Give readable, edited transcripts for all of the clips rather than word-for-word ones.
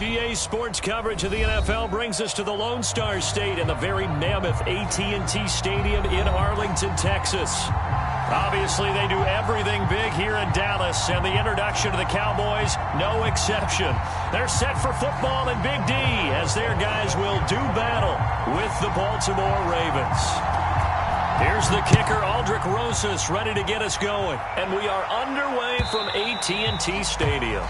PA Sports coverage of the NFL brings us to the Lone Star State and the very mammoth AT&T Stadium in Arlington, Texas. Obviously, they do everything big here in Dallas, and the introduction to the Cowboys, no exception. They're set for football in Big D as their guys will do battle with the Baltimore Ravens. Here's the kicker, Aldrick Rosas, ready to get us going. And we are underway from AT&T Stadium.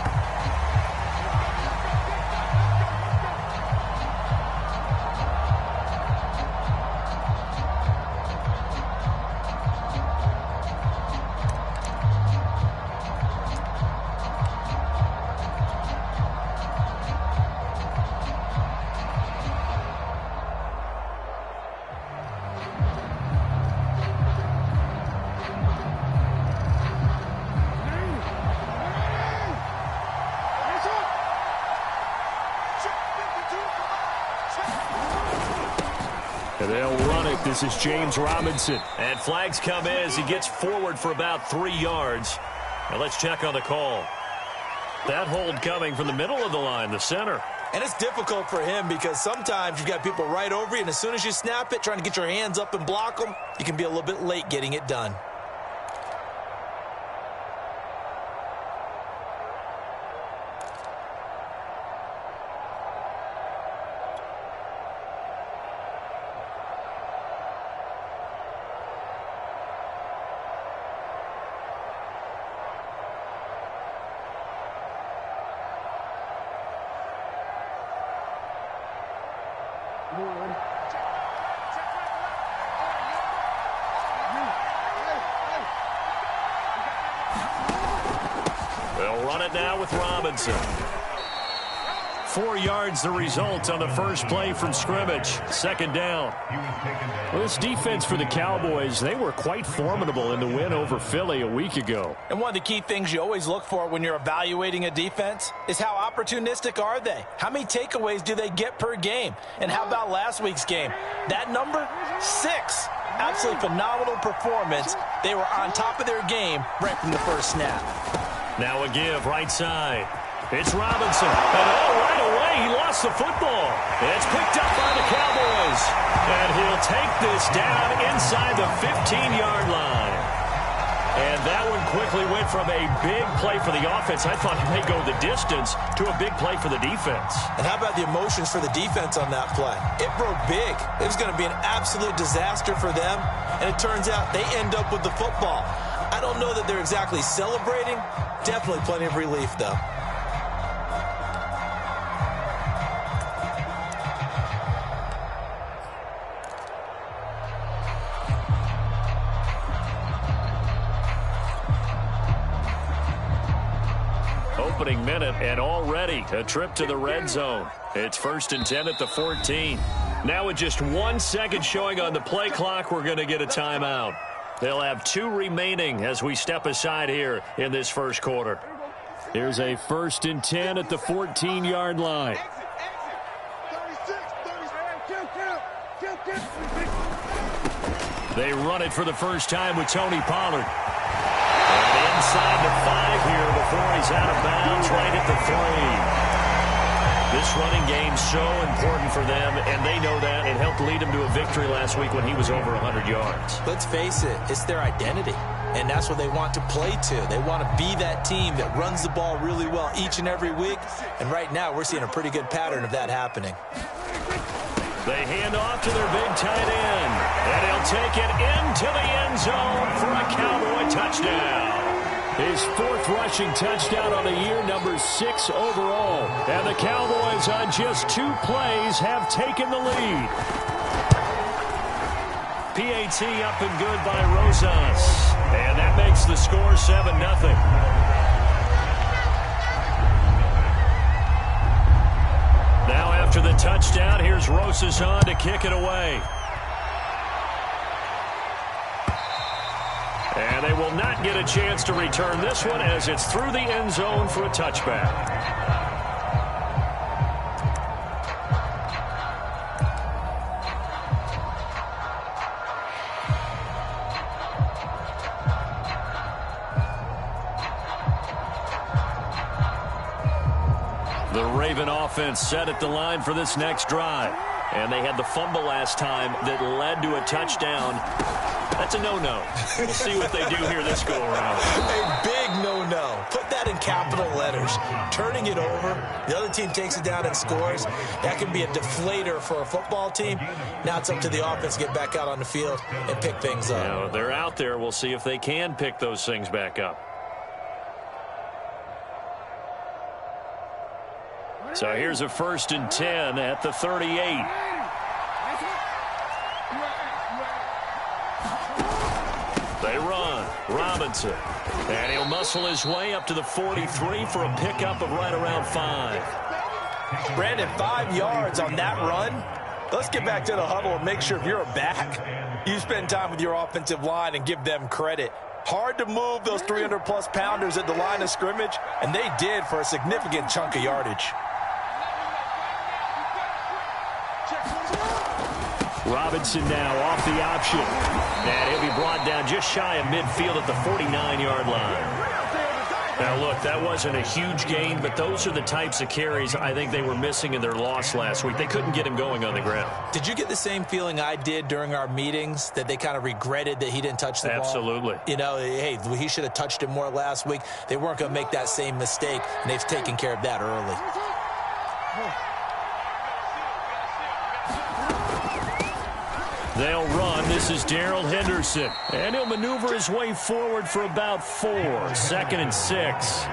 They'll run it. This is James Robinson. And flags come in as he gets forward for about 3 yards. Now let's check on the call. That hold coming from the middle of the line, the center. And it's difficult for him because sometimes you've got people right over you, and as soon as you snap it, trying to get your hands up and block them, you can be a little bit late getting it done. They'll run it now with Robinson. 4 yards the result on the first play from scrimmage. Second down. Well, this defense for the Cowboys, they were quite formidable in the win over Philly a week ago. And one of the key things you always look for when you're evaluating a defense is how opportunistic are they? How many takeaways do they get per game? And how about last week's game? That number, 6. Absolutely phenomenal performance. They were on top of their game right from the first snap. Now a give, right side. It's Robinson. And right away, he lost the football. It's picked up by the Cowboys. And he'll take this down inside the 15-yard line. And that one quickly went from a big play for the offense. I thought he may go the distance to a big play for the defense. And how about the emotions for the defense on that play? It broke big. It was going to be an absolute disaster for them. And it turns out they end up with the football. I don't know that they're exactly celebrating. Definitely plenty of relief, though. Opening minute and already a trip to the red zone. It's 1st and 10 at the 14. Now with just 1 second showing on the play clock, we're going to get a timeout. They'll have 2 remaining as we step aside here in this first quarter. Here's a 1st and 10 at the 14-yard line. They run it for the first time with Tony Pollard. And inside the 5 here before he's out of bounds right at the 3. This running game's so important for them, and they know that. It helped lead them to a victory last week when he was over 100 yards. Let's face it, it's their identity, and that's what they want to play to. They want to be that team that runs the ball really well each and every week, and right now we're seeing a pretty good pattern of that happening. They hand off to their big tight end, and he'll take it into the end zone for a Cowboy touchdown. His 4th rushing touchdown on the year, number 6 overall. And the Cowboys on just 2 plays have taken the lead. PAT up and good by Rosas. And that makes the score 7-0. Now after the touchdown, here's Rosas on to kick it away. And they will not get a chance to return this one as it's through the end zone for a touchback. The Raven offense set at the line for this next drive. And they had the fumble last time that led to a touchdown. That's a no-no. We'll see what they do here this go-around. A big no-no. Put that in capital letters. Turning it over, the other team takes it down and scores. That can be a deflator for a football team. Now it's up to the offense to get back out on the field and pick things up. Now, they're out there. We'll see if they can pick those things back up. So here's a 1st and 10 at the 38. They run. Robinson. And he'll muscle his way up to the 43 for a pickup of right around 5. Brandon, 5 yards on that run. Let's get back to the huddle and make sure if you're a back, you spend time with your offensive line and give them credit. Hard to move those 300-plus pounders at the line of scrimmage, and they did for a significant chunk of yardage. Robinson now off the option. And he'll be brought down just shy of midfield at the 49-yard line. Now, look, that wasn't a huge gain, but those are the types of carries I think they were missing in their loss last week. They couldn't get him going on the ground. Did you get the same feeling I did during our meetings, that they kind of regretted that he didn't touch the ball? Absolutely. You know, hey, he should have touched it more last week. They weren't going to make that same mistake, and they've taken care of that early. They'll run. This is Darrell Henderson. And he'll maneuver his way forward for about 4. 2nd and 6.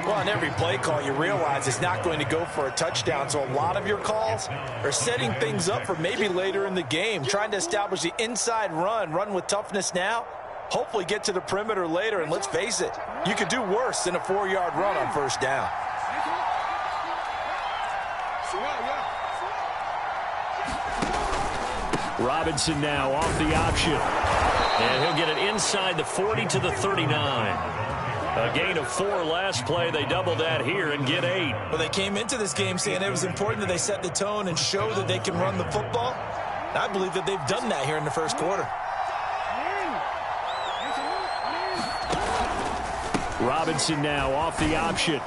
Well, on every play call, you realize it's not going to go for a touchdown. So a lot of your calls are setting things up for maybe later in the game, trying to establish the inside run with toughness now, hopefully get to the perimeter later. And let's face it, you could do worse than a 4-yard run on 1st down. Robinson now off the option. And he'll get it inside the 40 to the 39. A gain of 4 last play. They double that here and get 8. Well, they came into this game saying it was important that they set the tone and show that they can run the football. I believe that they've done that here in the 1st quarter. Robinson now off the option.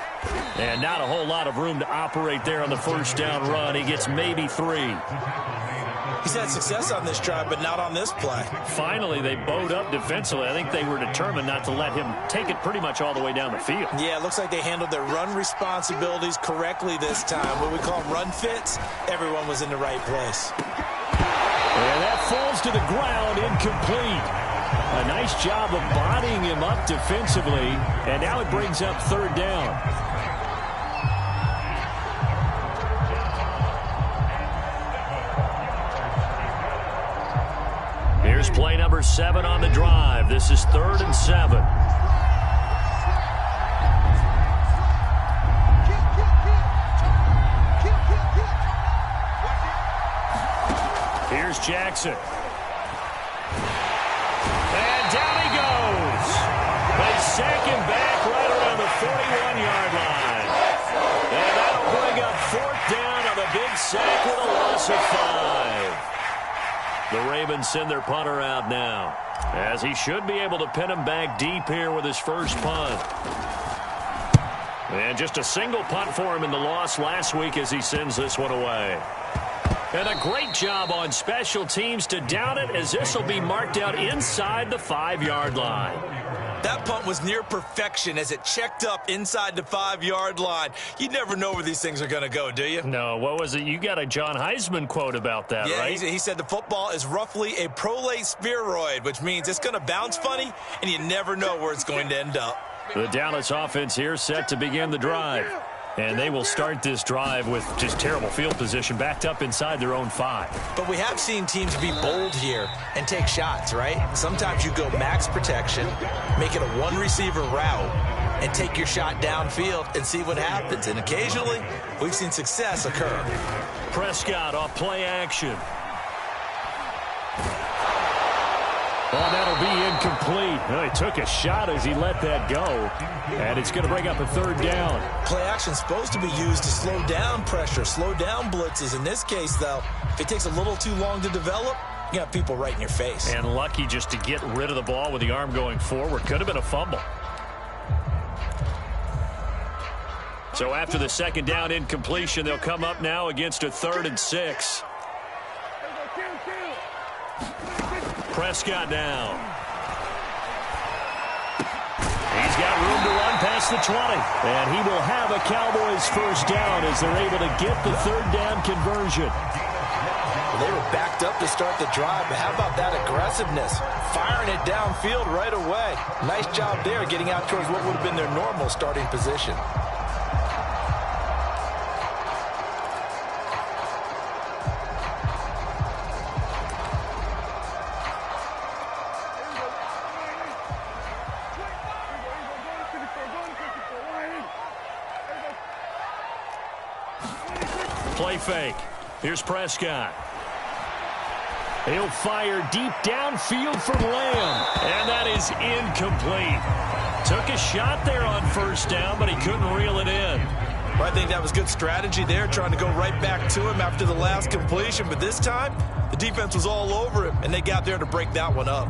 And not a whole lot of room to operate there on the 1st down run. He gets maybe 3. He's had success on this drive, but not on this play. Finally, they bowed up defensively. I think they were determined not to let him take it pretty much all the way down the field. Yeah, it looks like they handled their run responsibilities correctly this time. What we call run fits, everyone was in the right place. And that falls to the ground, incomplete. A nice job of bodying him up defensively, and now it brings up 3rd down. Here's play number 7 on the drive. This is 3rd and 7. Here's Jackson. And down he goes. They sack him back right around the 41-yard line. And that'll bring up 4th down on the big sack with a loss of 5. The Ravens send their punter out now, as he should be able to pin him back deep here with his 1st punt. And just a single punt for him in the loss last week as he sends this one away. And a great job on special teams to down it, as this will be marked out inside the 5-yard line. That punt was near perfection as it checked up inside the 5-yard line. You never know where these things are going to go, do you? No, what was it? You got a John Heisman quote about that, right? Yeah, he said the football is roughly a prolate spheroid, which means it's going to bounce funny, and you never know where it's going to end up. The Dallas offense here set to begin the drive. And they will start this drive with just terrible field position, backed up inside their own 5. But we have seen teams be bold here and take shots, right? Sometimes you go max protection, make it a 1-receiver route, and take your shot downfield and see what happens. And occasionally, we've seen success occur. Prescott off play action. Oh, that'll be incomplete. Well, he took a shot as he let that go. And it's going to bring up a 3rd down. Play action's supposed to be used to slow down pressure, slow down blitzes. In this case, though, if it takes a little too long to develop, you got people right in your face. And lucky just to get rid of the ball with the arm going forward. Could have been a fumble. So after the second down incompletion, they'll come up now against a 3rd and 6. Prescott now. He's got room to run past the 20. And he will have a Cowboys first down as they're able to get the 3rd down conversion. Well, they were backed up to start the drive, but how about that aggressiveness? Firing it downfield right away. Nice job there getting out towards what would have been their normal starting position. Play fake. Here's Prescott. He'll fire deep downfield for Lamb. And that is incomplete. Took a shot there on first down, but he couldn't reel it in. Well, I think that was good strategy there, trying to go right back to him after the last completion. But this time, the defense was all over him, and they got there to break that one up.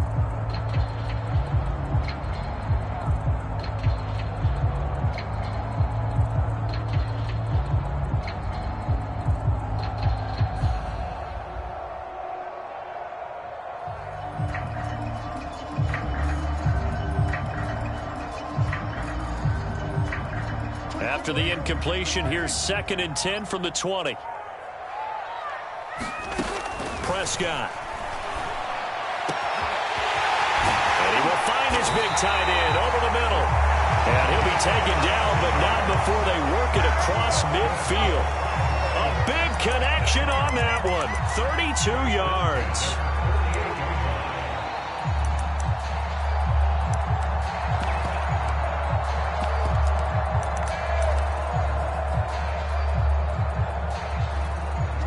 After the incompletion, here's 2nd and 10 from the 20. Prescott. And he will find his big tight end over the middle. And he'll be taken down, but not before they work it across midfield. A big connection on that one. 32 yards.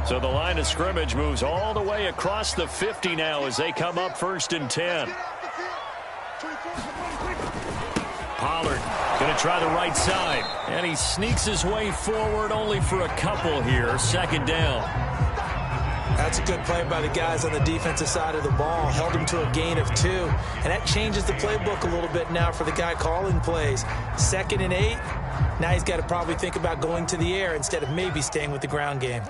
So the line of scrimmage moves all the way across the 50 now as they come up 1st and 10. Pollard going to try the right side. And he sneaks his way forward only for a couple here. 2nd down. That's a good play by the guys on the defensive side of the ball. Held him to a gain of 2. And that changes the playbook a little bit now for the guy calling plays. 2nd and 8. Now he's got to probably think about going to the air instead of maybe staying with the ground game.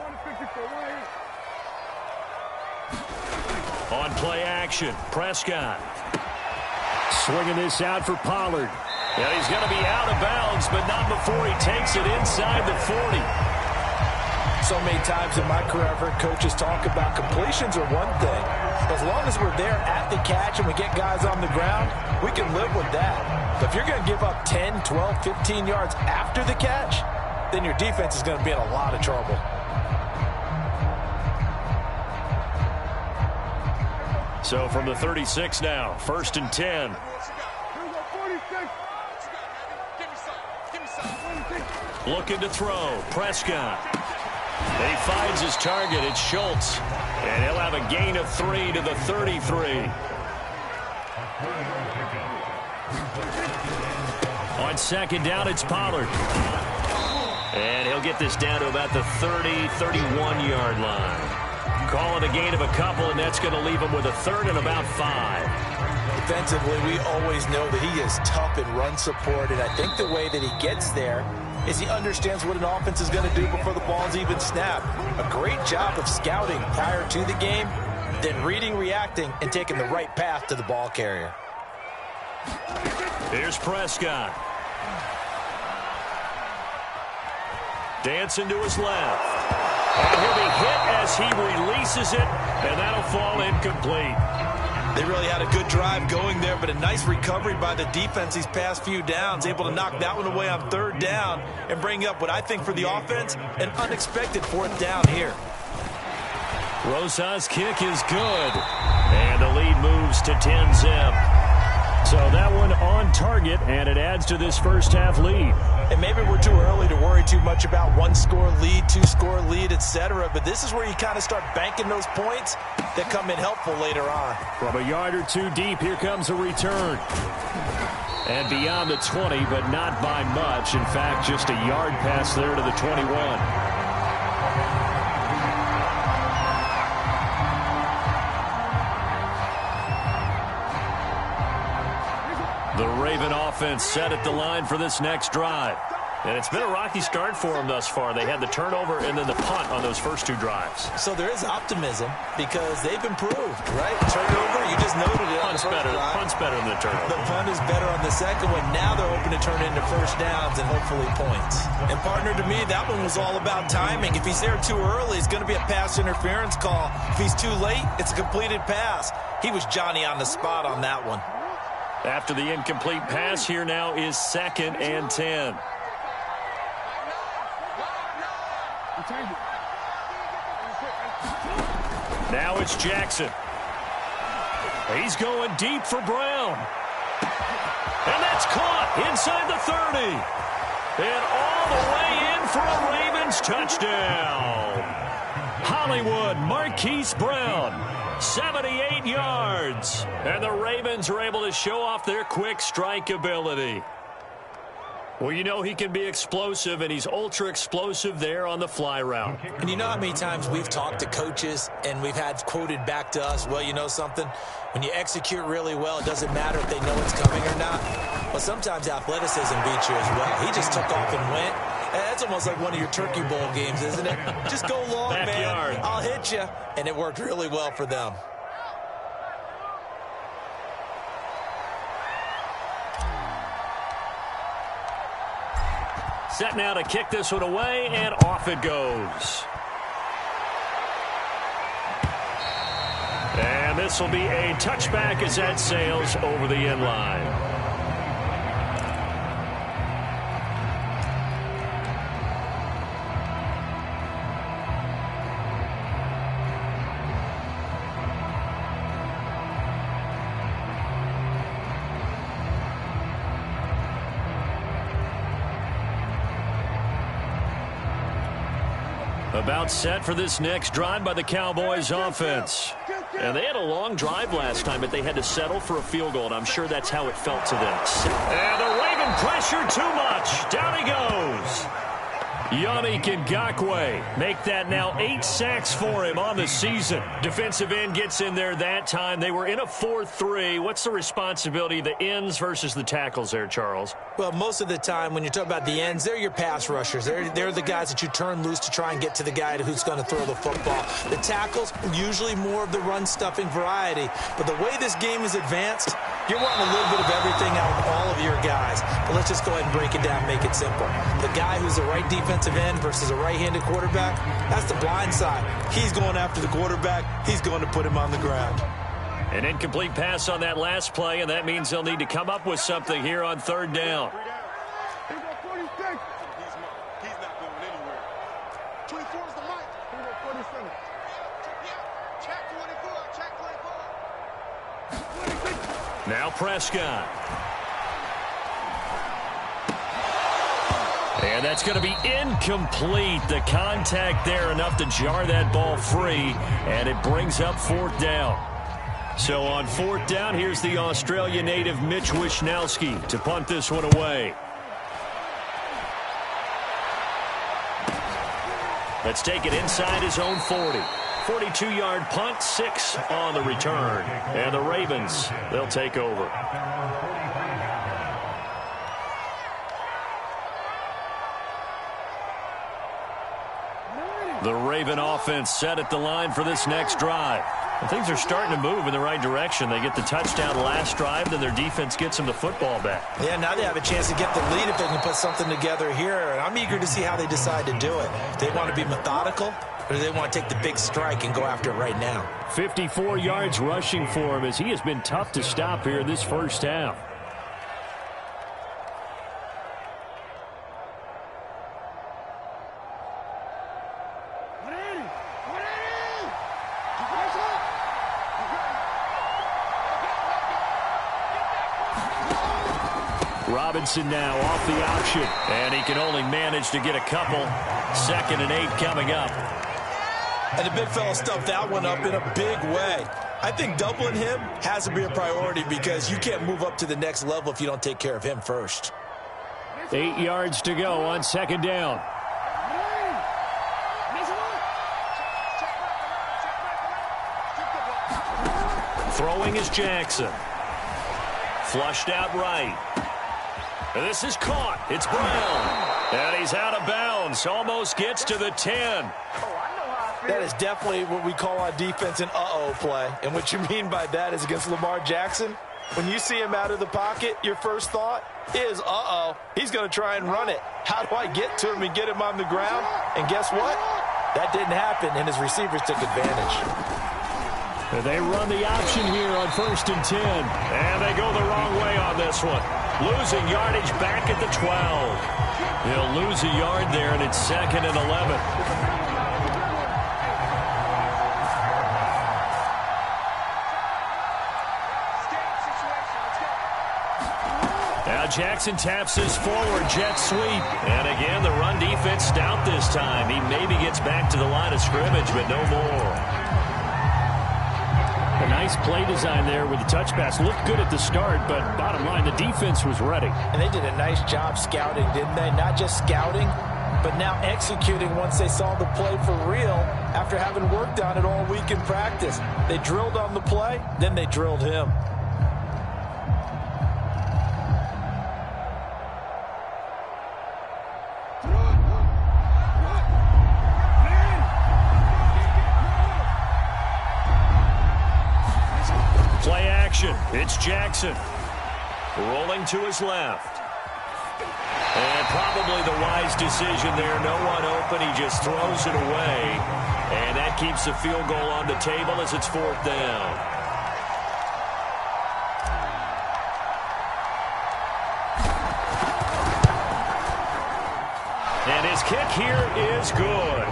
On play action, Prescott. Swinging this out for Pollard. And he's going to be out of bounds, but not before he takes it inside the 40. So many times in my career, I've heard coaches talk about completions are one thing. As long as we're there at the catch and we get guys on the ground, we can live with that. But if you're going to give up 10, 12, 15 yards after the catch, then your defense is going to be in a lot of trouble. So from the 36 now, 1st and 10. Looking to throw. Prescott. He finds his target. It's Schultz. And he'll have a gain of 3 to the 33. On 2nd down, it's Pollard. And he'll get this down to about the 30, 31-yard line. Call it a gain of a couple, and that's going to leave him with a 3rd and about 5. Defensively, we always know that he is tough in run support, and I think the way that he gets there is he understands what an offense is going to do before the ball's even snapped. A great job of scouting prior to the game, then reading, reacting, and taking the right path to the ball carrier. Here's Prescott. Dancing to his left. And he'll be hit as he releases it, and that'll fall incomplete. They really had a good drive going there, but a nice recovery by the defense these past few downs, able to knock that one away on 3rd down and bring up what I think for the offense, an unexpected 4th down here. Rosas' kick is good, and the lead moves to 10-zip. So that one on target, and it adds to this first half lead. And maybe we're too early to worry too much about 1-score lead, 2-score lead, etc. But this is where you kind of start banking those points that come in helpful later on. From a yard or two deep, here comes a return. And beyond the 20, but not by much. In fact, just a yard pass there to the 21. The Raven offense set at the line for this next drive. And it's been a rocky start for them thus far. They had the turnover and then the punt on those first 2 drives. So there is optimism because they've improved, right? Turnover, you just noted it. Punt's better than the turnover. The punt is better on the second one. Now they're hoping to turn into first downs and hopefully points. And partner, to me, that one was all about timing. If he's there too early, it's going to be a pass interference call. If he's too late, it's a completed pass. He was Johnny on the spot on that one. After the incomplete pass, here now is 2nd and 10. Now it's Jackson. He's going deep for Brown. And that's caught inside the 30. And all the way in for a Ravens touchdown. Hollywood Marquise Brown, 78 yards. And the Ravens are able to show off their quick strike ability. Well, you know he can be explosive, and he's ultra-explosive there on the fly route. And you know how many times we've talked to coaches and we've had quoted back to us, well, you know something? When you execute really well, it doesn't matter if they know it's coming or not. But sometimes athleticism beats you as well. He just took off and went. And that's almost like one of your Turkey Bowl games, isn't it? Just go long, Backyard. man. I'll hit you. And it worked really well for them. Set now to kick this one away, and off it goes. And this will be a touchback as that sails over the end line. About set for this next drive by the Cowboys offense. And they had a long drive last time, but they had to settle for a field goal, and I'm sure that's how it felt to them. And the Raven pressure too much. Down he goes. Yannick Ngakoue make that now 8 sacks for him on the season. Defensive end gets in there that time. They were in a 4-3. What's the responsibility of the ends versus the tackles there, Charles? Well, most of the time when you talk about the ends, they're your pass rushers. They're the guys that you turn loose to try and get to the guy who's going to throw the football. The tackles, usually more of the run-stuffing variety. But the way this game is advanced, you're wanting a little bit of everything out of all of your guys. But let's just go ahead and break it down, make it simple. The guy who's the right defensive end versus a right-handed quarterback, that's the blind side. He's going after the quarterback. He's going to put him on the ground. An incomplete pass on that last play, and that means they'll need to come up with something here on 3rd down. He's not going anywhere. 24 is the mic. He's at 47. Check 24. Now Prescott. And that's going to be incomplete. The contact there enough to jar that ball free, and it brings up 4th down. So on 4th down, here's the Australia native Mitch Wishnowsky to punt this one away. Let's take it inside his own 40. 42-yard punt, 6 on the return. And the Ravens, they'll take over. The Raven offense set at the line for this next drive. And things are starting to move in the right direction. They get the touchdown last drive, then their defense gets them the football back. Yeah, now they have a chance to get the lead if they can put something together here. And I'm eager to see how they decide to do it. Do they want to be methodical, or do they want to take the big strike and go after it right now? 54 yards rushing for him as he has been tough to stop here in this first half. Robinson now off the option, and he can only manage to get a couple. 2nd and 8 coming up. And the big fella stuffed that one up in a big way. I think doubling him has to be a priority because you can't move up to the next level if you don't take care of him first. 8 yards to go on 2nd down. Throwing is Jackson. Flushed out right. And this is caught. It's Brown. And he's out of bounds. Almost gets to the 10. That is definitely what we call on defense an uh-oh play. And what you mean by that is against Lamar Jackson, when you see him out of the pocket, your first thought is, uh-oh, he's going to try and run it. How do I get to him and get him on the ground? And guess what? That didn't happen, and his receivers took advantage. They run the option here on 1st and 10. And they go the wrong way on this one. Losing yardage back at the 12. He'll lose a yard there, and it's 2nd and 11. Jackson taps his forward jet sweep. And again, the run defense stout this time. He maybe gets back to the line of scrimmage, but no more. A nice play design there with the touch pass. Looked good at the start, but bottom line, the defense was ready. And they did a nice job scouting, didn't they? Not just scouting, but now executing once they saw the play for real after having worked on it all week in practice. They drilled on the play, then they drilled him. It's Jackson rolling to his left. And probably the wise decision there. No one open. He just throws it away. And that keeps the field goal on the table as it's 4th down. And his kick here is good.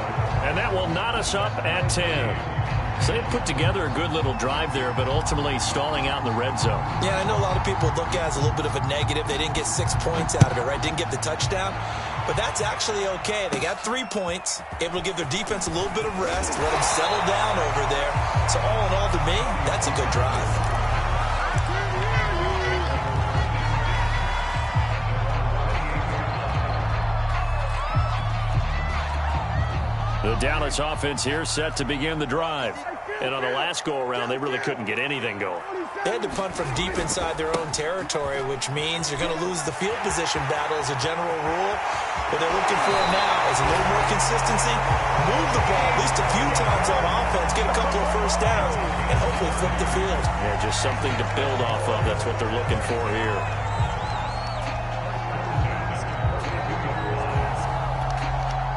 And that will knot us up at 10. So they put together a good little drive there, but ultimately stalling out in the red zone. Yeah, I know a lot of people look at it as a little bit of a negative. They didn't get 6 points out of it, right? Didn't get the touchdown. But that's actually okay. They got 3 points, able to give their defense a little bit of rest, let them settle down over there. So all in all, to me, that's a good drive. The Dallas offense here set to begin the drive. And on the last go-around, they really couldn't get anything going. They had to punt from deep inside their own territory, which means you're going to lose the field position battle as a general rule. What they're looking for now is a little more consistency, move the ball at least a few times on offense, get a couple of first downs, and hopefully flip the field. Yeah, just something to build off of. That's what they're looking for here.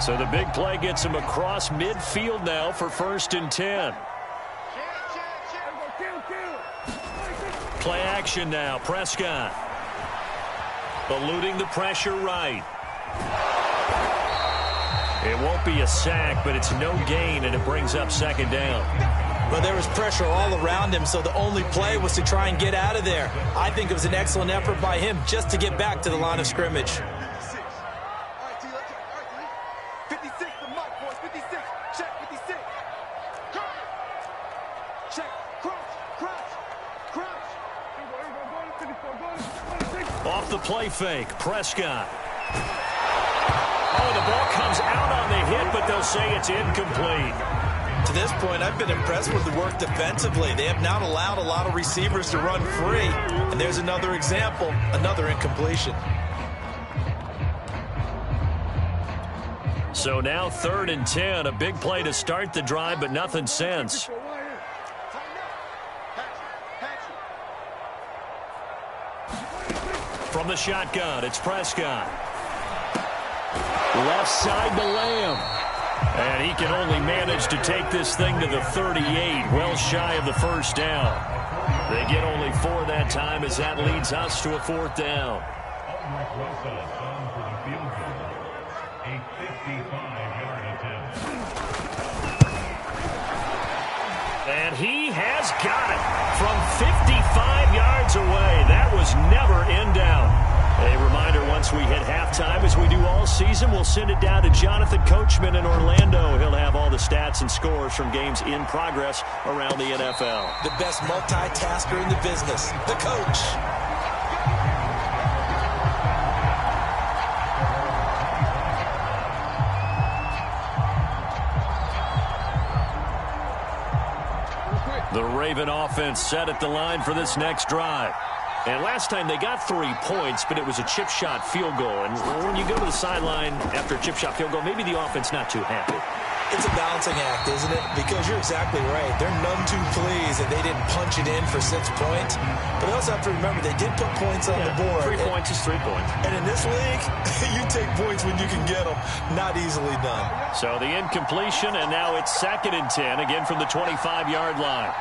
So the big play gets him across midfield now for 1st and 10. Play action now. Prescott eluding the pressure right. It won't be a sack, but it's no gain, and it brings up 2nd down. Well, there was pressure all around him, so the only play was to try and get out of there. I think it was an excellent effort by him just to get back to the line of scrimmage. Off the play fake, Prescott. Oh, the ball comes out on the hit, but they'll say it's incomplete. To this point, I've been impressed with the work defensively. They have not allowed a lot of receivers to run free. And there's another example, another incompletion. So now 3rd and 10, a big play to start the drive, but nothing since. From the shotgun, it's Prescott. Left side to Lamb. And he can only manage to take this thing to the 38, well shy of the first down. They get only 4 that time as that leads us to a 4th down. And he has got it from 55 yards away. That was never in doubt. A reminder, once we hit halftime, as we do all season, we'll send it down to Jonathan Coachman in Orlando. He'll have all the stats and scores from games in progress around the NFL. The best multitasker in the business, the coach. The Raven offense set at the line for this next drive. And last time they got 3 points, but it was a chip shot field goal. And when you go to the sideline after a chip shot field goal, maybe the offense not too happy. It's a balancing act, isn't it? Because you're exactly right. They're none too pleased that they didn't punch it in for 6 points. But they also have to remember they did put points on the board. 3 points is 3 points. And in this league, you take points when you can get them. Not easily done. So the incompletion, and now it's 2nd and 10, again from the 25-yard line.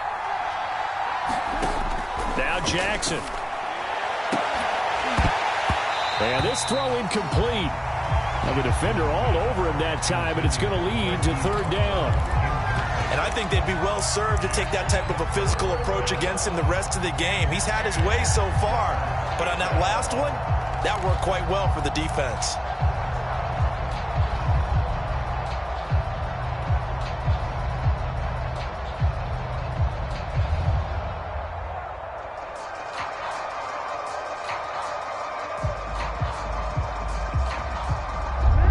Now Jackson. And this throw incomplete. Now the defender all over him that time, and it's going to lead to 3rd down. And I think they'd be well served to take that type of a physical approach against him the rest of the game. He's had his way so far, but on that last one, that worked quite well for the defense.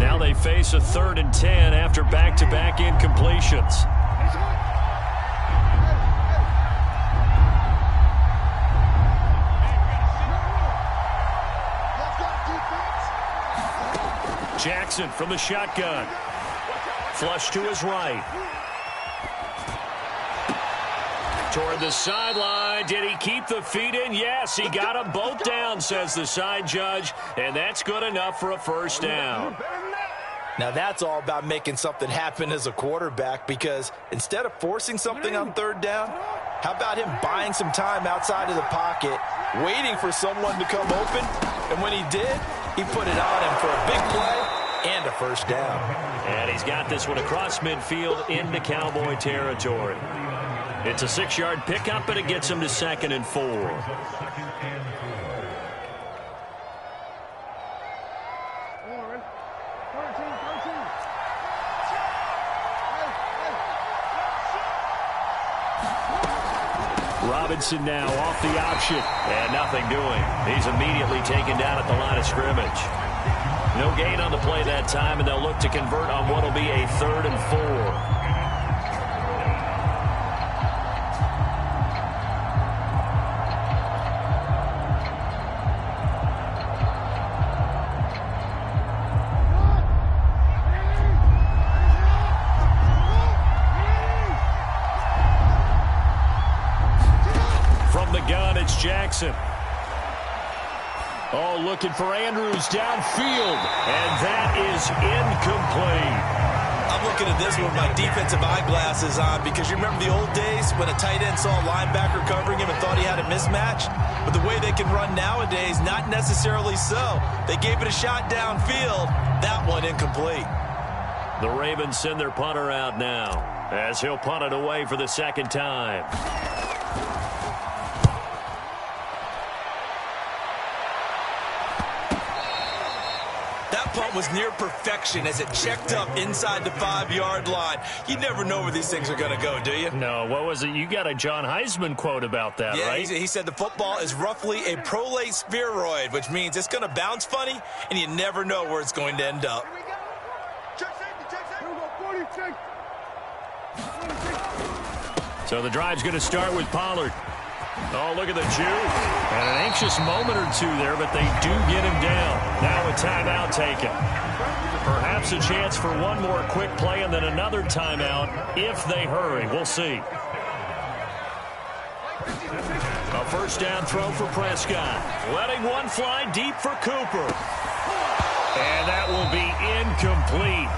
Now they face a 3rd and 10 after back-to-back incompletions. Jackson from the shotgun. Flush to his right. Toward the sideline. Did he keep the feet in? Yes, he got them both down, says the side judge. And that's good enough for a 1st down. Now that's all about making something happen as a quarterback, because instead of forcing something on 3rd down, how about him buying some time outside of the pocket, waiting for someone to come open, and when he did, he put it on him for a big play and a 1st down. And he's got this one across midfield into Cowboy territory. It's a 6-yard pickup, and it gets him to 2nd and 4. Robinson now off the option, and nothing doing. He's immediately taken down at the line of scrimmage. No gain on the play that time, and they'll look to convert on what will be a 3rd and 4. Jackson. Oh, looking for Andrews downfield, and that is incomplete. I'm looking at this with my defensive eyeglasses on, because you remember the old days when a tight end saw a linebacker covering him and thought he had a mismatch? But the way they can run nowadays, not necessarily so. They gave it a shot downfield. That one incomplete. The Ravens send their punter out now, as he'll punt it away for the 2nd time. Punt was near perfection as it checked up inside the 5-yard line. You never know where these things are going to go, do you? No, what was it? You got a John Heisman quote about that, right? He said the football is roughly a prolate spheroid, which means it's going to bounce funny, and you never know where it's going to end up. So the drive's going to start with Pollard. Oh, look at the juke. And an anxious moment or two there, but they do get him down. Now a timeout taken. Perhaps a chance for one more quick play and then another timeout if they hurry. We'll see. A 1st down throw for Prescott. Letting one fly deep for Cooper. And that will be incomplete.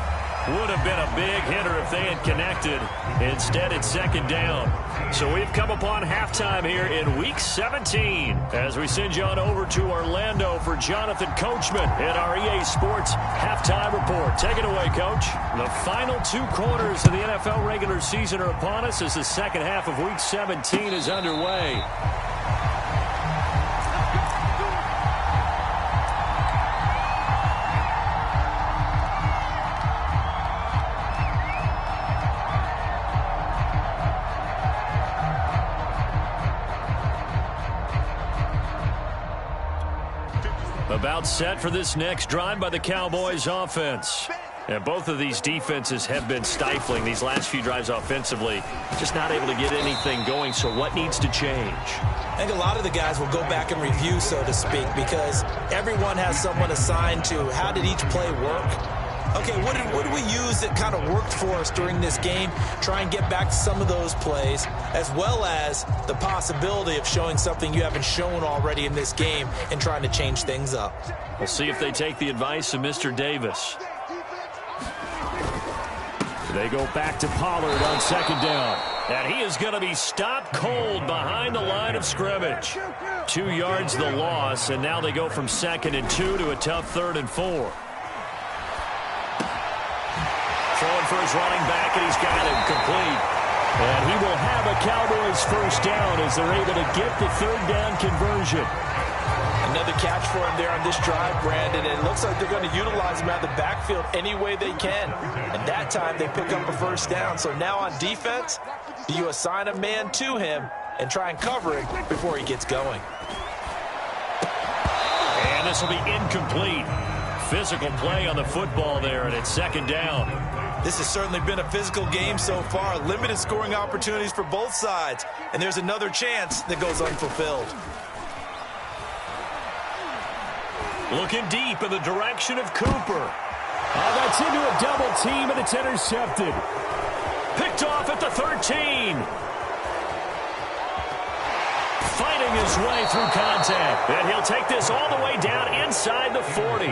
Would have been a big hitter if they had connected. Instead, it's 2nd down. So we've come upon halftime here in Week 17 as we send you on over to Orlando for Jonathan Coachman in our EA Sports Halftime Report. Take it away, Coach. The final 2 quarters of the NFL regular season are upon us as the 2nd half of Week 17 is underway. About set for this next drive by the Cowboys offense. And both of these defenses have been stifling these last few drives offensively. Just not able to get anything going, so what needs to change? I think a lot of the guys will go back and review, so to speak, because everyone has someone assigned to how did each play work. Okay, what did we use that kind of worked for us during this game? Try and get back to some of those plays, as well as the possibility of showing something you haven't shown already in this game and trying to change things up. We'll see if they take the advice of Mr. Davis. They go back to Pollard on second down. And he is going to be stopped cold behind the line of scrimmage. 2 yards the loss, and now they go from 2nd and 2 to a tough 3rd and 4. Throwing for his running back, and he's got him complete. And he will have a Cowboys first down as they're able to get the 3rd down conversion. Another catch for him there on this drive, Brandon, and it looks like they're going to utilize him out of the backfield any way they can. And that time they pick up a first down. So now on defense, do you assign a man to him and try and cover it before he gets going? And this will be incomplete. Physical play on the football there, and it's 2nd down. This has certainly been a physical game so far. Limited scoring opportunities for both sides. And there's another chance that goes unfulfilled. Looking deep in the direction of Cooper. Oh, that's into a double team, and it's intercepted. Picked off at the 13. Fighting his way through contact. And he'll take this all the way down inside the 40.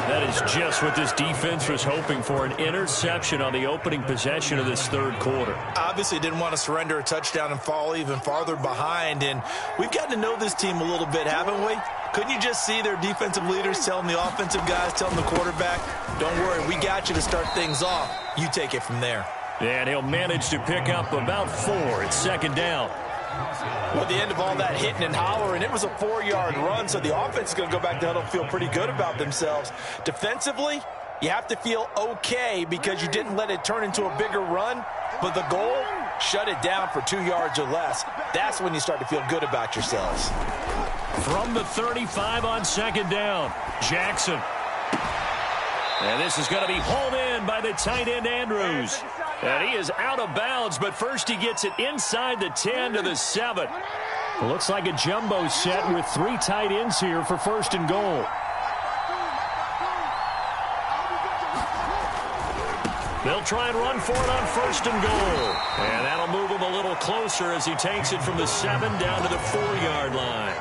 That is just what this defense was hoping for, an interception on the opening possession of this 3rd quarter. Obviously didn't want to surrender a touchdown and fall even farther behind. And we've gotten to know this team a little bit, haven't we? Couldn't you just see their defensive leaders telling the offensive guys, telling the quarterback, don't worry, we got you to start things off. You take it from there. And he'll manage to pick up about 4. It's 2nd down. Well, at the end of all that hitting and hollering, it was a 4-yard run, so the offense is going to go back down and feel pretty good about themselves. Defensively, you have to feel okay because you didn't let it turn into a bigger run, but the goal, shut it down for 2 yards or less. That's when you start to feel good about yourselves. From the 35 on 2nd down, Jackson. And this is going to be hauled in by the tight end, Andrews. And he is out of bounds, but first he gets it inside the 10 to the 7. Well, looks like a jumbo set with 3 tight ends here for 1st and goal. They'll try and run for it on 1st and goal. And that'll move him a little closer as he takes it from the 7 down to the 4-yard line.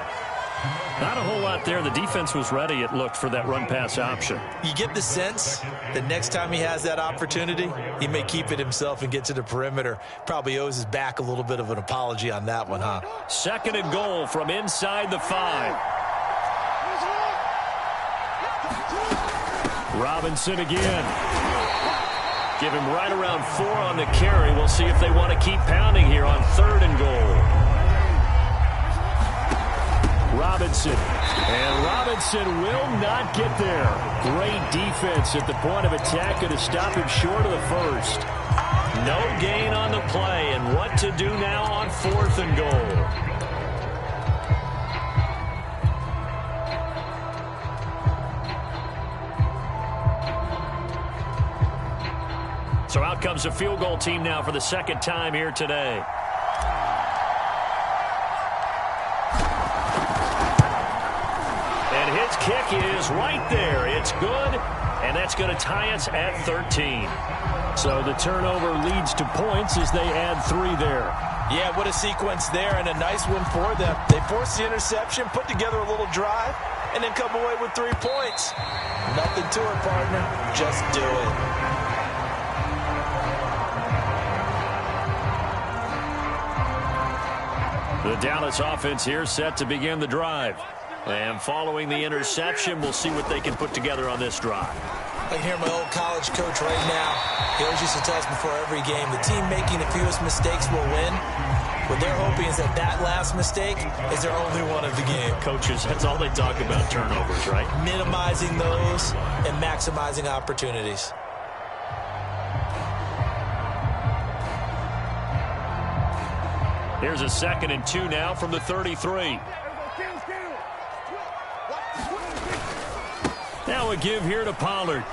Not a whole lot there. The defense was ready, it looked, for that run-pass option. You get the sense that next time he has that opportunity, he may keep it himself and get to the perimeter. Probably owes his back a little bit of an apology on that one, huh? 2nd and goal from inside the 5. Robinson again. Give him right around 4 on the carry. We'll see if they want to keep pounding here on 3rd and goal. Robinson. And Robinson will not get there. Great defense at the point of attack, going to stop him short of the 1st. No gain on the play, and what to do now on 4th and goal. So out comes the field goal team now for the 2nd time here today. And his kick is right there. It's good, and that's going to tie us at 13. So the turnover leads to points as they add 3 there. Yeah, what a sequence there, and a nice one for them. They forced the interception, put together a little drive, and then come away with 3 points. Nothing to it, partner. Just do it. The Dallas offense here set to begin the drive. And following the interception, we'll see what they can put together on this drive. I can hear my old college coach right now. He always used to tell us before every game, the team making the fewest mistakes will win. What they're hoping is that that last mistake is their only one of the game. Coaches, that's all they talk about, turnovers, right? Minimizing those and maximizing opportunities. Here's a 2nd and 2 now from the 33. Now a give here to Pollard.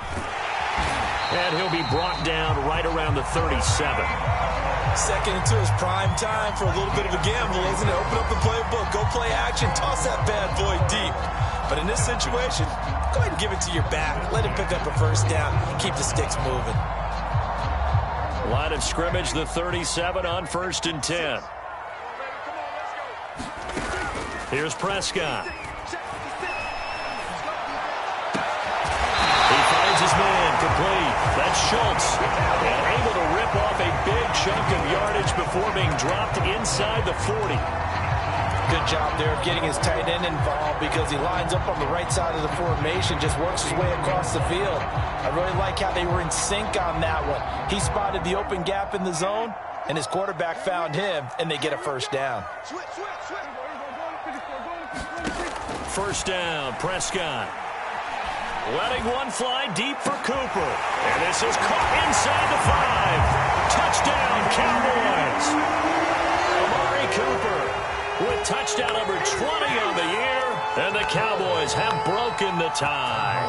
And he'll be brought down right around the 37. Second into his prime time for a little bit of a gamble, isn't it? Open up the playbook, go play action, toss that bad boy deep. But in this situation, go ahead and give it to your back. Let him pick up a first down. Keep the sticks moving. Line of scrimmage, the 37 on 1st and 10. Here's Prescott. He finds his man, complete. That's Schultz. And able to rip off a big chunk of yardage before being dropped inside the 40. Good job there of getting his tight end involved because he lines up on the right side of the formation, just works his way across the field. I really like how they were in sync on that one. He spotted the open gap in the zone, and his quarterback found him, and they get a first down. First down, Prescott. Letting one fly deep for Cooper. And this is caught inside the 5. Touchdown, Cowboys. Amari Cooper with touchdown number 20 on the year. And the Cowboys have broken the tie.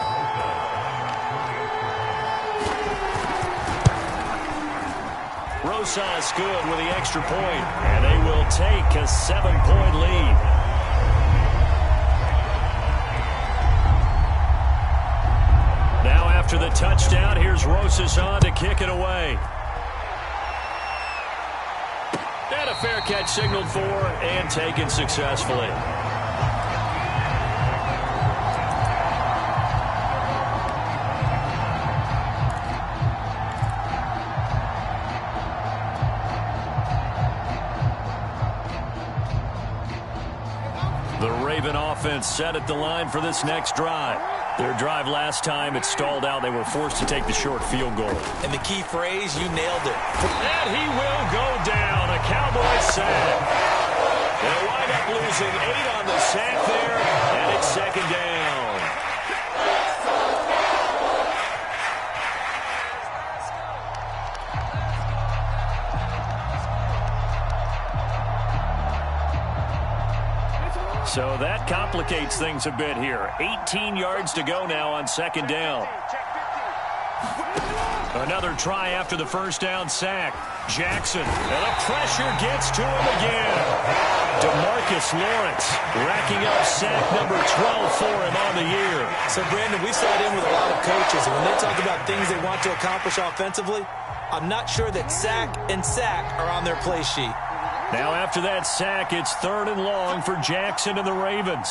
Rosas good with the extra point. And they will take a 7-point lead. Now after the touchdown, here's Rosas on to kick it away. And a fair catch signaled for and taken successfully. The Raven offense set at the line for this next drive. Their drive last time, it stalled out. They were forced to take the short field goal. And the key phrase, you nailed it. And he will go down. A Cowboy sack. They'll wind up losing 8 on the sack there, and it's second down. So that complicates things a bit here. 18 yards to go now on second down. Another try after the first down sack. Jackson, and the pressure gets to him again. DeMarcus Lawrence racking up sack number 12 for him on the year. So, Brandon, we sat in with a lot of coaches, and when they talk about things they want to accomplish offensively, I'm not sure that sack and sack are on their play sheet. Now after that sack, it's 3rd and long for Jackson and the Ravens.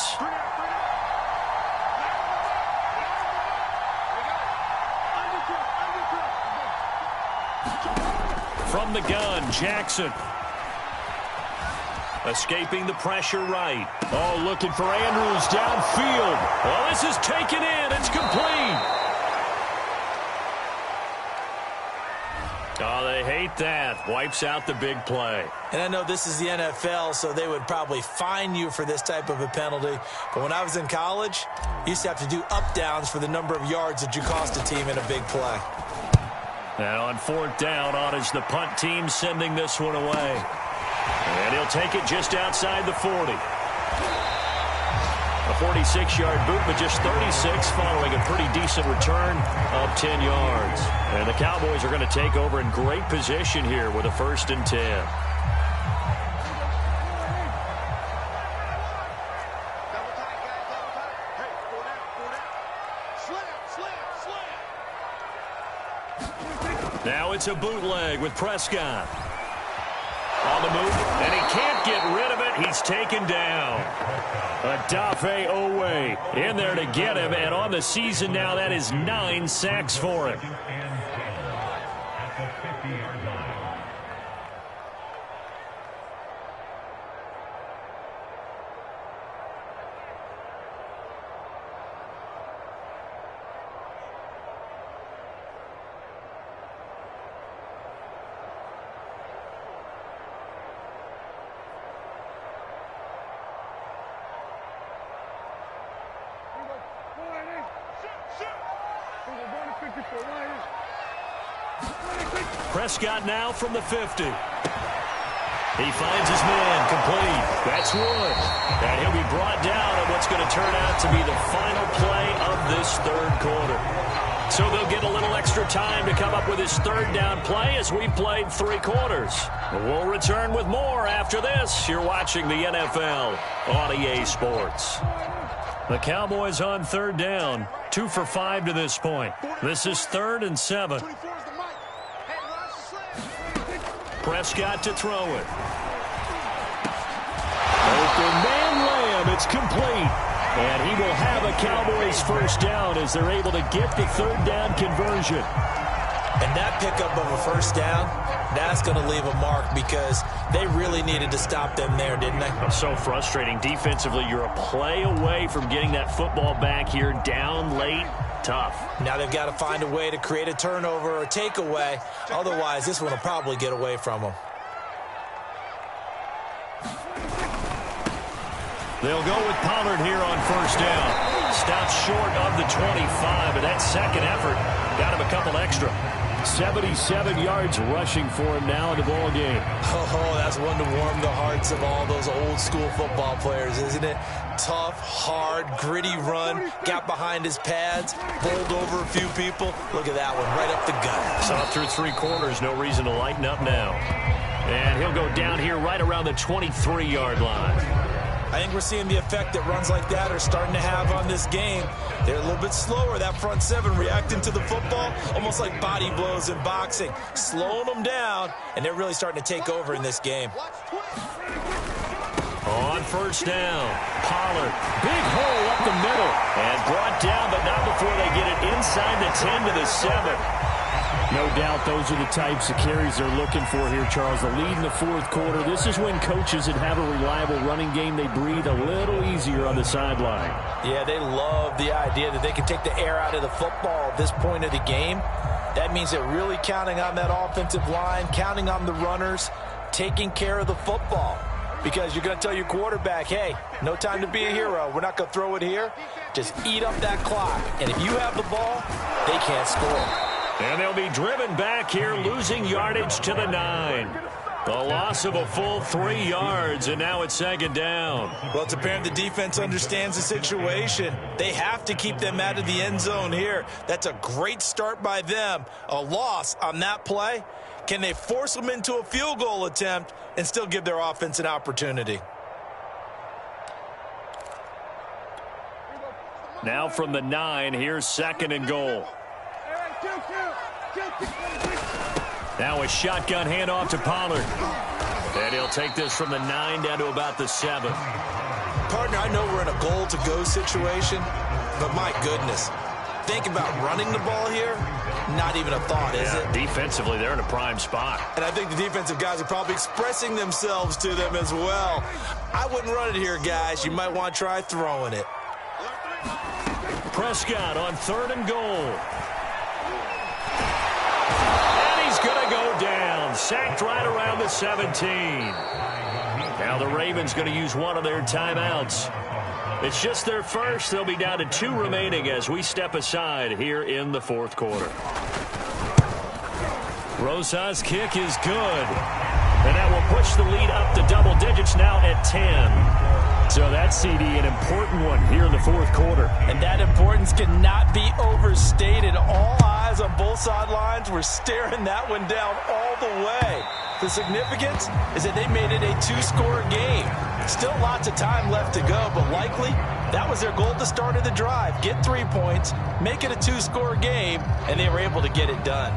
From the gun, Jackson. Escaping the pressure right. Oh, looking for Andrews downfield. Oh, this is taken in. It's complete. Oh, they hate that. Wipes out the big play. And I know this is the NFL, so they would probably fine you for this type of a penalty. But when I was in college, you used to have to do up-downs for the number of yards that you cost a team in a big play. And on 4th down, on is the punt team sending this one away. And he'll take it just outside the 40. A 46-yard boot, but just 36 following a pretty decent return of 10 yards. And the Cowboys are going to take over in great position here with a 1st and 10. Now it's a bootleg with Prescott. On the move, and he can't get rid of it. He's taken down. Odafe Oweh in there to get him, and on the season now, that is 9 sacks for him. Prescott now from the 50. He finds his man, complete. That's Wood. And he'll be brought down on what's going to turn out to be the final play of this 3rd quarter. So they'll get a little extra time to come up with his third down play as we played 3 quarters. We'll return with more after this. You're watching the NFL on EA Sports. The Cowboys on third down, 2 for 5 to this point. This is 3rd and 7. Prescott to throw it. Open man Lamb, it's complete. And he will have a Cowboys first down as they're able to get the third down conversion. And that pickup of a first down, that's going to leave a mark because they really needed to stop them there, didn't they? So frustrating. Defensively, you're a play away from getting that football back here down late. Tough. Now they've got to find a way to create a turnover or a takeaway. Otherwise, this one will probably get away from them. They'll go with Pollard here on first down. Stops short of the 25, but that second effort got him a couple extra. 77 yards rushing for him now in the ball game. Oh, that's one to warm the hearts of all those old school football players, isn't it? Tough, hard, gritty run. Got behind his pads, bowled over a few people. Look at that one, right up the gut. Saw through 3 quarters, no reason to lighten up now. And he'll go down here right around the 23-yard line. I think we're seeing the effect that runs like that are starting to have on this game. They're a little bit slower, that front 7 reacting to the football, almost like body blows in boxing, slowing them down, and they're really starting to take over in this game. On first down, Pollard, big hole up the middle, and brought down, but not before they get it inside the 10 to the 7. No doubt those are the types of carries they're looking for here, Charles. The lead in the 4th quarter. This is when coaches that have a reliable running game, they breathe a little easier on the sideline. Yeah, they love the idea that they can take the air out of the football at this point of the game. That means they're really counting on that offensive line, counting on the runners, taking care of the football. Because you're going to tell your quarterback, hey, no time to be a hero. We're not going to throw it here. Just eat up that clock. And if you have the ball, they can't score. And they'll be driven back here, losing yardage to the 9. The loss of a full 3 yards, and now it's 2nd down. Well, it's apparent the defense understands the situation. They have to keep them out of the end zone here. That's a great start by them. A loss on that play. Can they force them into a field goal attempt and still give their offense an opportunity? Now from the 9, here's 2nd and goal. Now a shotgun handoff to Pollard. And he'll take this from the 9 down to about the 7. Partner, I know we're in a goal-to-go situation, but my goodness. Think about running the ball here. Not even a thought, is it? Defensively, they're in a prime spot. And I think the defensive guys are probably expressing themselves to them as well. I wouldn't run it here, guys. You might want to try throwing it. Prescott on 3rd and goal. Going to go down. Sacked right around the 17. Now the Ravens going to use one of their timeouts. It's just their first. They'll be down to 2 remaining as we step aside here in the 4th quarter. Rosa's kick is good. And that will push the lead up to double digits now at 10. So that CD, an important one here in the 4th quarter. And that importance cannot be overstated. All eyes on both sidelines were staring that one down all the way. The significance is that they made it a 2-score game. Still lots of time left to go, but likely that was their goal at the start of the drive. Get 3 points, make it a 2-score game, and they were able to get it done.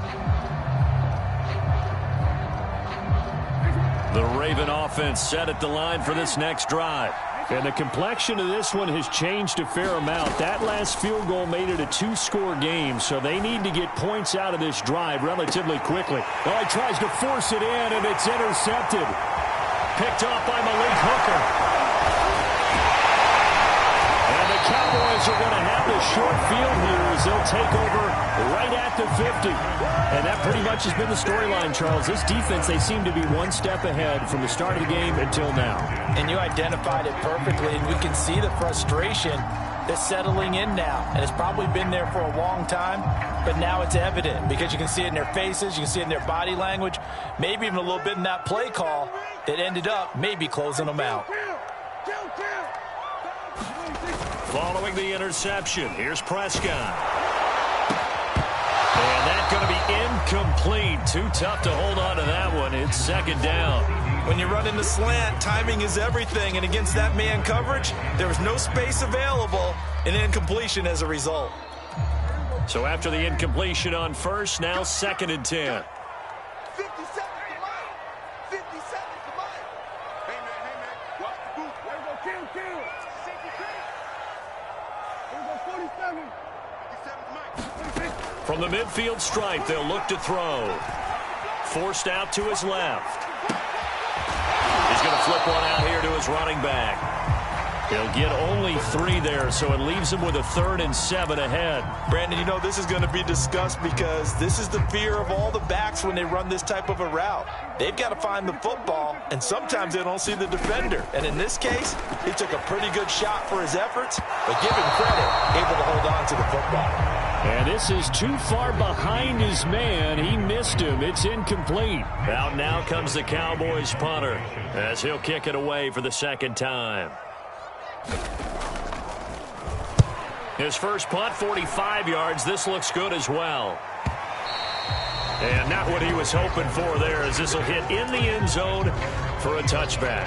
The Raven offense set at the line for this next drive. And the complexion of this one has changed a fair amount. That last field goal made it a 2-score game, so they need to get points out of this drive relatively quickly. Oh, he tries to force it in, and it's intercepted. Picked off by Malik Hooker. And the Cowboys are going to have the short field here as they'll take over right at the 50. And that pretty much has been the storyline, Charles. This defense, they seem to be one step ahead from the start of the game until now. And you identified it perfectly, and we can see the frustration that's settling in now. And it's probably been there for a long time, but now it's evident because you can see it in their faces, you can see it in their body language, maybe even a little bit in that play call that ended up maybe closing them out. Following the interception, here's Prescott. Incomplete. Too tough to hold on to that one. It's second down. When you run in the slant, timing is everything. And against that man coverage, there was no space available, and incompletion as a result. So after the incompletion on first, now 2nd and 10. 50 seconds to mine. 50 seconds to mine. Hey, man. Watch the boot. There we go. Kill. 47. 57 to mine. From the midfield stripe, they'll look to throw. Forced out to his left. He's going to flip one out here to his running back. He'll get only 3 there, so it leaves him with a 3rd and 7 ahead. Brandon, you know this is going to be discussed because this is the fear of all the backs when they run this type of a route. They've got to find the football, and sometimes they don't see the defender. And in this case, he took a pretty good shot for his efforts, but give him credit, able to hold on to the football. And this is too far behind his man. He missed him. It's incomplete. Out now comes the Cowboys punter as he'll kick it away for the 2nd time. His first punt, 45 yards. This looks good as well. And not what he was hoping for there, as this will hit in the end zone for a touchback.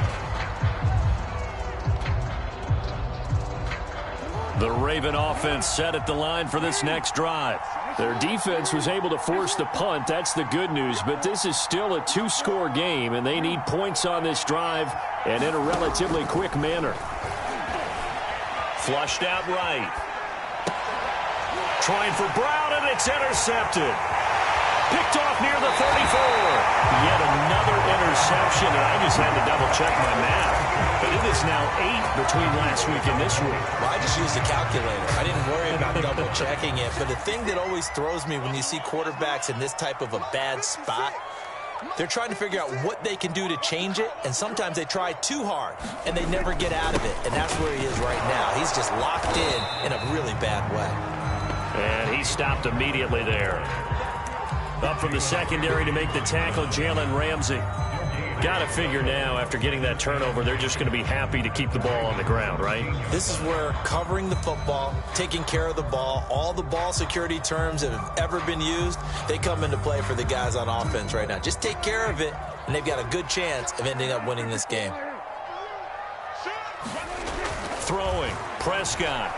The Raven offense set at the line for this next drive. Their defense was able to force the punt. That's the good news. But this is still a 2-score game, and they need points on this drive and in a relatively quick manner. Flushed out right. Trying for Brown, and it's intercepted. Picked off near the 34. Yet another interception, and I just had to double-check my math. But it is now 8 between last week and this week. Well, I just used a calculator. I didn't worry about double-checking it. But the thing that always throws me when you see quarterbacks in this type of a bad spot, they're trying to figure out what they can do to change it, and sometimes they try too hard, and they never get out of it. And that's where he is right now. He's just locked in a really bad way. And he stopped immediately there. Up from the secondary to make the tackle, Jalen Ramsey. Got to figure now, after getting that turnover, they're just going to be happy to keep the ball on the ground, right? This is where covering the football, taking care of the ball, all the ball security terms that have ever been used, they come into play for the guys on offense right now. Just take care of it, and they've got a good chance of ending up winning this game. Throwing, Prescott.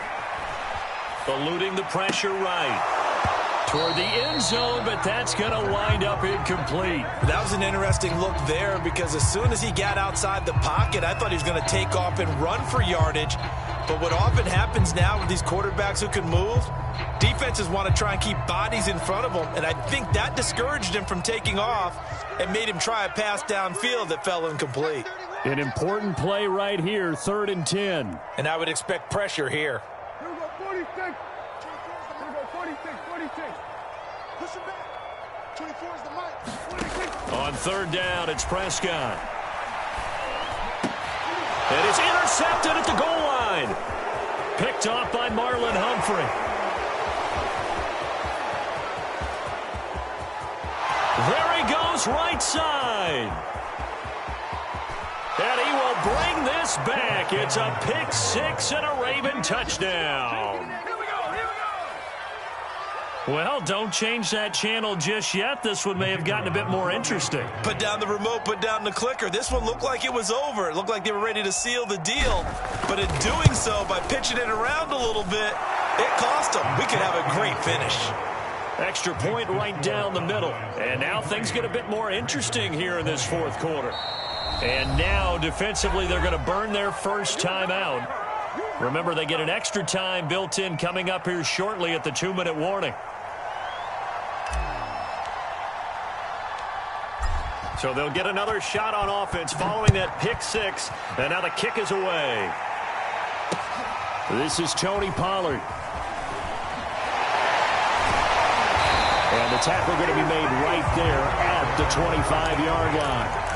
Eluding the pressure right. Toward the end zone, but that's going to wind up incomplete. That was an interesting look there because as soon as he got outside the pocket, I thought he was going to take off and run for yardage. But what often happens now with these quarterbacks who can move, defenses want to try and keep bodies in front of them, and I think that discouraged him from taking off and made him try a pass downfield that fell incomplete. An important play right here, 3rd and 10. And I would expect pressure here. Here we go, 46. Here we go, 46. Push him back. 24 is the mic. 46. On 3rd down, it's Prescott. And it's intercepted at the goal line. Picked off by Marlon Humphrey. There he goes, right side. And he will bring this back. It's a pick 6 and a Raven touchdown. Well, don't change that channel just yet. This one may have gotten a bit more interesting. Put down the remote, put down the clicker. This one looked like it was over. It looked like they were ready to seal the deal. But in doing so, by pitching it around a little bit, it cost them. We could have a great finish. Extra point right down the middle. And now things get a bit more interesting here in this 4th quarter. And now, defensively, they're going to burn their first time out. Remember, they get an extra time built in coming up here shortly at the 2-minute warning. So they'll get another shot on offense following that pick 6. And now the kick is away. This is Tony Pollard. And the tackle going to be made right there at the 25-yard line.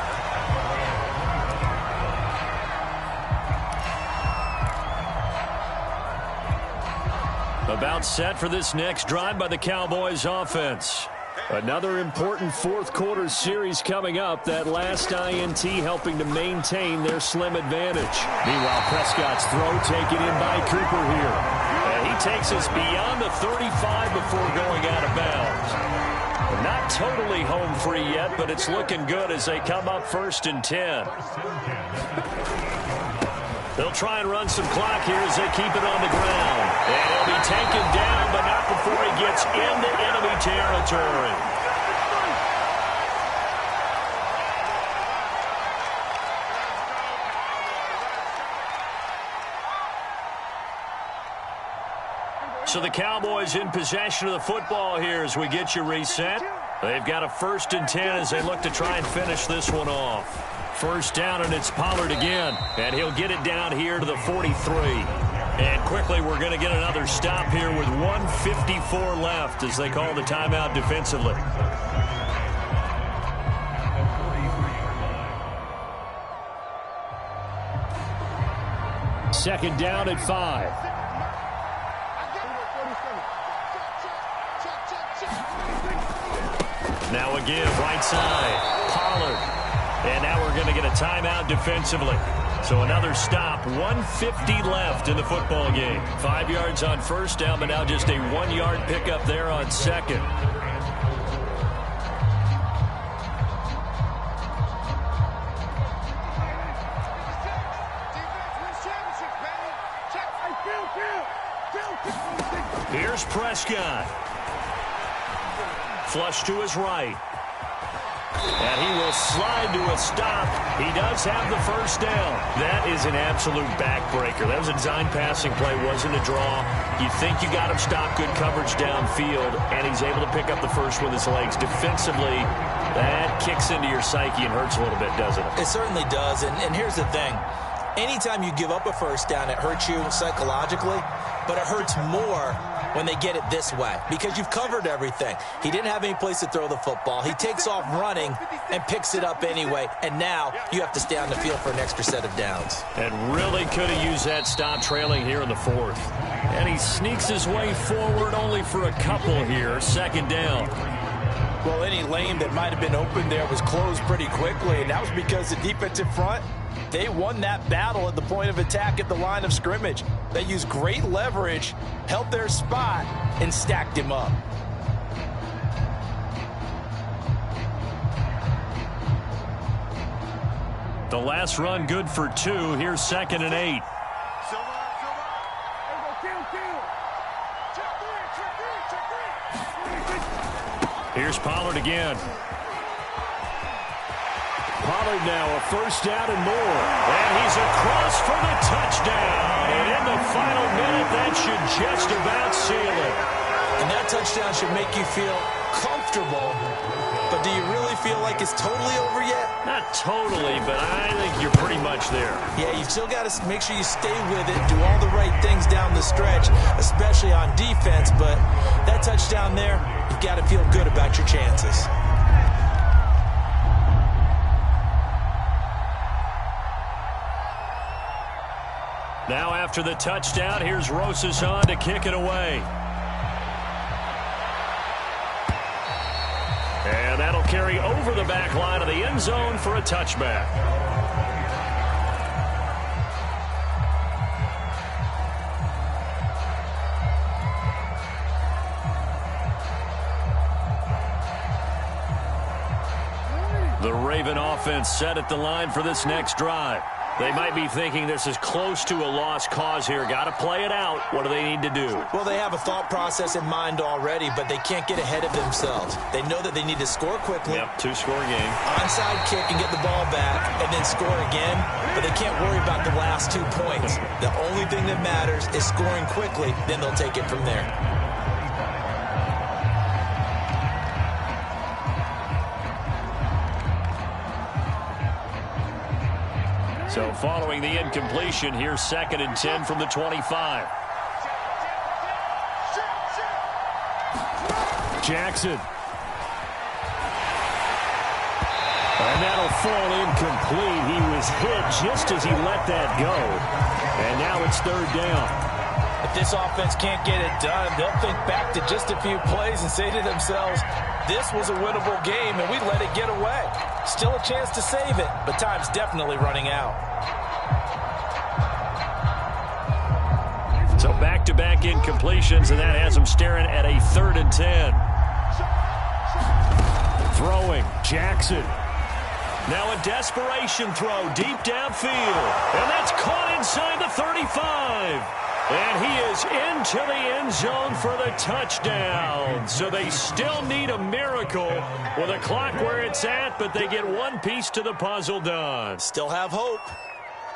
About set for this next drive by the Cowboys offense. Another important 4th quarter series coming up. That last INT helping to maintain their slim advantage. Meanwhile, Prescott's throw taken in by Cooper here. And he takes us beyond the 35 before going out of bounds. And Not totally home free yet, but it's looking good as they come up 1st and 10. They'll try and run some clock here as they keep it on the ground. And he'll be taken down, but not before he gets into enemy territory. So the Cowboys in possession of the football here as we get you reset. They've got a 1st and 10 as they look to try and finish this one off. 1st down, and it's Pollard again. And he'll get it down here to the 43. And quickly, we're going to get another stop here with 1:54 left as they call the timeout defensively. Second down at 5. Now again, right side, Pollard. And now we're going to get a timeout defensively. So another stop, 1:50 left in the football game. 5 yards on 1st down, but now just a 1-yard pickup there on 2nd. Here's Prescott. Flush to his right. And he will slide to a stop. He does have the 1st down. That is an absolute backbreaker. That was a design passing play, wasn't a draw. You think you got him stopped, good coverage downfield, and he's able to pick up the 1st with his legs. Defensively, that kicks into your psyche and hurts a little bit, doesn't it? It certainly does, and here's the thing. Anytime you give up a 1st down, it hurts you psychologically, but it hurts more when they get it this way because you've covered everything. He didn't have any place to throw the football. He takes off running and picks it up anyway, and now you have to stay on the field for an extra set of downs. And really could have used that stop trailing here in the 4th. And he sneaks his way forward only for a couple here. 2nd down. Well, any lane that might have been open there was closed pretty quickly, and that was because the defensive front, they won that battle at the point of attack at the line of scrimmage. They used great leverage, held their spot, and stacked him up. The last run good for 2. Here's 2nd and 8. Here's Pollard again. Pollard now a 1st down and more. And he's across for the touchdown. And in the final minute, that should just about seal it. And that touchdown should make you feel comfortable. But do you really feel like it's totally over yet? Not totally, but I think you're pretty much there. Yeah, you've still got to make sure you stay with it, do all the right things down the stretch, especially on defense. But that touchdown there, you've got to feel good about your chances. Now after the touchdown, here's Rosas on to kick it away. And that'll carry over the back line of the end zone for a touchback. The Raven offense set at the line for this next drive. They might be thinking this is close to a lost cause here. Got to play it out. What do they need to do? Well, they have a thought process in mind already, but they can't get ahead of themselves. They know that they need to score quickly. Yep, 2-score game. Onside kick and get the ball back and then score again, but they can't worry about the last 2 points. The only thing that matters is scoring quickly, then they'll take it from there. So following the incompletion, here's 2nd and 10 from the 25. Jackson. And that'll fall incomplete. He was hit just as he let that go. And now it's 3rd down. If this offense can't get it done, they'll think back to just a few plays and say to themselves, this was a winnable game and we let it get away. Still a chance to save it, but time's definitely running out. So back-to-back incompletions, and that has them staring at a 3rd and 10. Throwing, Jackson. Now a desperation throw deep downfield. And that's caught inside the 35. And he is into the end zone for the touchdown. So they still need a miracle with a clock where it's at, but they get one piece to the puzzle done. Still have hope.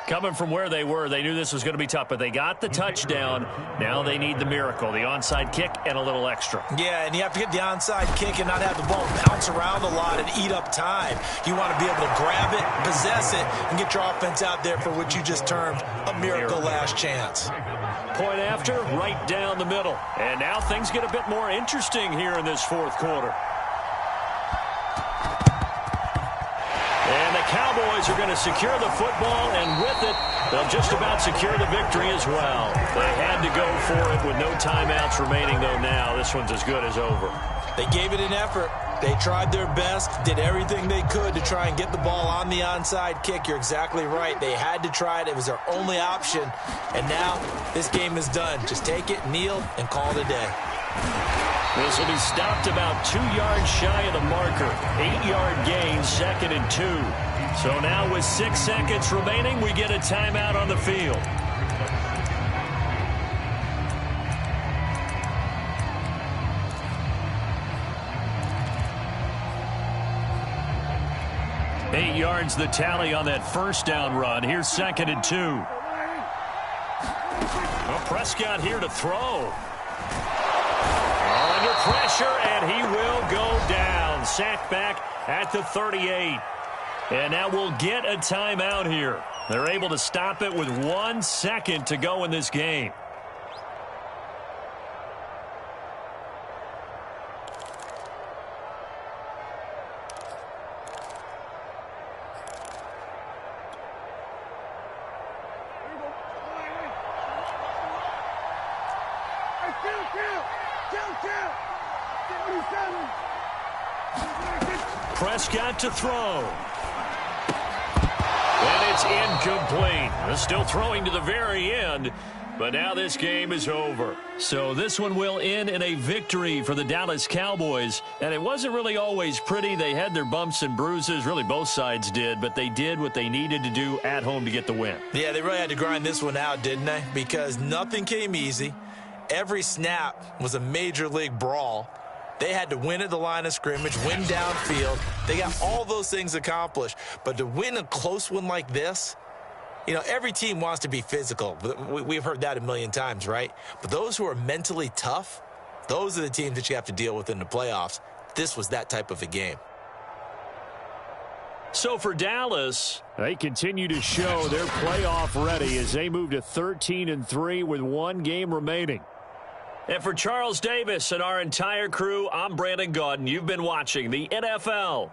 Coming from where they were, they knew this was going to be tough, but they got the touchdown. Now they need the miracle, the onside kick and a little extra. Yeah, and you have to get the onside kick and not have the ball bounce around a lot and eat up time. You want to be able to grab it, possess it, and get your offense out there for what you just termed a miracle last chance. Point after, right down the middle. And now things get a bit more interesting here in this fourth quarter. And the Cowboys are going to secure the football, and with it, they'll just about secure the victory as well. They had to go for it with no timeouts remaining, though now this one's as good as over. They gave it an effort. They tried their best, did everything they could to try and get the ball on the onside kick. You're exactly right. They had to try it. It was their only option. And now this game is done. Just take it, kneel, and call it a day. This will be stopped about 2 yards shy of the marker. 8-yard gain, 2nd and 2. So now with 6 seconds remaining, we get a timeout on the field. Eight yards the tally on that first down run. Here's 2nd and 2. Well, Prescott here to throw. Under pressure, and he will go down. Sacked back at the 38. And now we'll get a timeout here. They're able to stop it with 1 second to go in this game. Prescott to throw. And it's incomplete. They're still throwing to the very end, but now this game is over. So this one will end in a victory for the Dallas Cowboys. And it wasn't really always pretty. They had their bumps and bruises. Really, both sides did. But they did what they needed to do at home to get the win. Yeah, they really had to grind this one out, didn't they? Because nothing came easy. Every snap was a major league brawl. They had to win at the line of scrimmage, win downfield. They got all those things accomplished. But to win a close one like this, you know, every team wants to be physical. We've heard that a million times, right? But those who are mentally tough, those are the teams that you have to deal with in the playoffs. This was that type of a game. So for Dallas, they continue to show they're playoff ready as they move to 13-3 with 1 game remaining. And for Charles Davis and our entire crew, I'm Brandon Gaudin. You've been watching the NFL